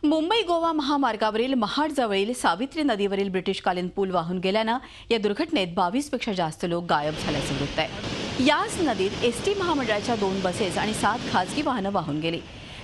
मुंबई गोवा महामार्गावरील महाडजवळील सावित्री नदीवरील ब्रिटिशकालीन पूल वाहून गेल्यानं या दुर्घटनेत 22 पेक्षा जास्त लोक गायब झाल्याचं वृत्त आहे। याच नदीत एसटी महामंडळाच्या 2 बसेस आणि 7 खासगी वाहनं वाहून गेली।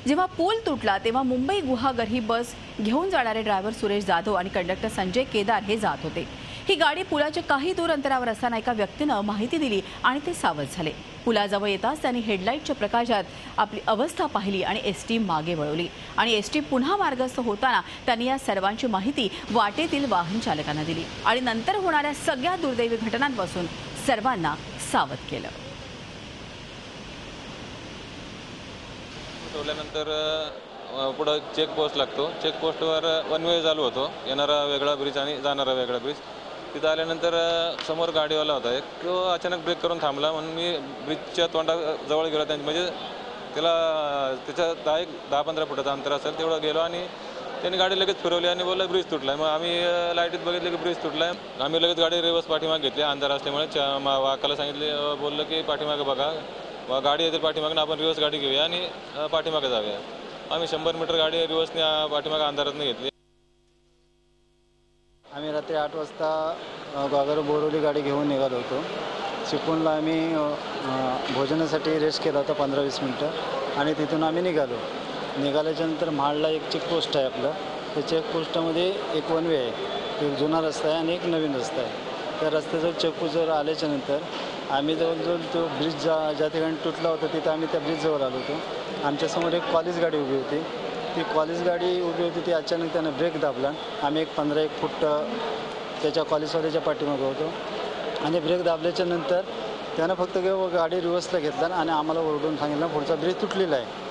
जेव्हा पूल तुटला तेव्हा मुंबई गुहागर ही बस घेऊन जाणारे ड्रायव्हर सुरेश जाधव आणि कंडक्टर संजय केदार हे जात होते। ही गाडी पुलाच्या काही दूर अंतरावर असताना एका व्यक्तीने माहिती दिली आणि ते सावध झाले। पुलाजवळ येताच त्यांनी हेडलाईटच्या प्रकाशात आपली अवस्था पाहिली आणि एसटी मागे वळवली आणि एसटी पुन्हा मार्गस्थ होताना त्यांनी या सर्वांची माहिती वाटेतील वाहन चालकांना दिली आणि नंतर होणाऱ्या सगळ्या दुर्दैवी घटनांपासून सर्वांना सावध केलं। ठेवल्यानंतर पुढे चेक पोस्ट लागतो। चेक पोस्टवर वन वे चालू होतो, येणारा वेगळा ब्रिज आणि जाणारा वेगळा ब्रिज। तिथे आल्यानंतर समोर गाडीवाला होता एक, तो अचानक ब्रेक करून थांबला म्हणून मी ब्रिजच्या तोंडाजवळ गेलो। म्हणजे त्याला त्याच्या 10-15 फुटाचं अंतर असेल तेवढं गेलो आणि त्यांनी गाडी लगेच फिरवली आणि बोलला ब्रिज तुटला आहे। मग आम्ही लाईटीत बघितलं की ब्रिज तुटला आहे। आम्ही लगेच गाडी रिवर्स पाठीमागे घेतली, अंधार असल्यामुळे वाकाला सांगितले, बोललं की पाठीमागे बघा, गाडी येते पाठीमागून, आपण रिवर्स गाडी घेऊया आणि पाठीमागे जाऊया। आम्ही 100 मीटर गाडी रिवर्सने पाठीमागे अंधारातून घेतली। आम्ही रात्री 8 वाजता गागर बोरवली गाडी घेऊन निघालो होतो। चिपळूणला आम्ही भोजनासाठी रेस्ट केला होता 15-20 मिनटं आणि तिथून आम्ही निघाल्याच्यानंतर महाडला एक चेकपोस्ट आहे आपलं। त्या चेकपोस्टमध्ये एक वन वे आहे, एक जुना रस्ता आहे आणि एक नवीन रस्ता आहे। त्या रस्त्याजवळ चेकपोस्टवर आल्याच्यानंतर आम्ही जवळजवळ तो ब्रिज ज्या ठिकाणी तुटला होता तिथं आम्ही त्या ब्रिजजवळ आलो होतो। आमच्यासमोर एक कॉलेज गाडी उभी होती। ती कॉलेज गाडी उभी होती, ती अचानक त्यानं ब्रेक दाबला। आम्ही एक 15-1 फूट त्याच्या कॉलेजवाल्याच्या पाठीमागे होतो आणि ब्रेक दाबल्याच्यानंतर त्यानं फक्त गाडी रिव्हर्सला घेतला आणि आम्हाला ओरडून सांगितलं पुढचा ब्रिज तुटलेला आहे।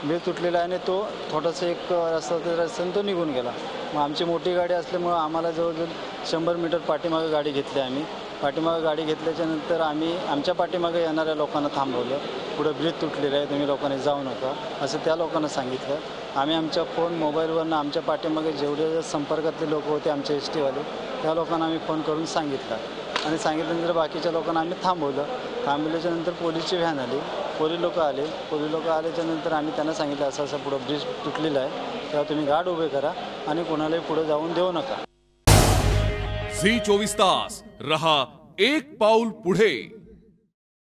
ब्रिज तुटलेला आहे आणि तो थोडासा एक रस्त्याने तो निघून गेला। मग आमची मोठी गाडी असल्यामुळं आम्हाला जवळजवळ 100 मीटर पाठीमागे गाडी घेतली। आम्ही पाठीमागे गाडी घेतल्याच्यानंतर आम्ही आमच्या पाठीमागे येणाऱ्या लोकांना थांबवलं। पुढे ब्रिज तुटलेलं आहे, तुम्ही लोकांनी जाऊ नका असं त्या लोकांना सांगितलं। आम्ही आमच्या मोबाईलवरनं आमच्या पाठीमागे जेवढे संपर्कातले लोक होते आमचे एसटीवाले, त्या लोकांना आम्ही फोन करून सांगितलं आणि सांगितल्यानंतर बाकीच्या लोकांना आम्ही थांबवल्याच्यानंतर पोलीसची व्हॅन आली, पोलीस लोक आल्याच्यानंतर आम्ही त्यांना सांगितलं असं पुढं ब्रिज तुटलेलं आहे, तेव्हा तुम्ही गाड उभे करा आणि कोणालाही पुढे जाऊन देऊ नका। झी 24 तास रहा एक पाऊल पुढे।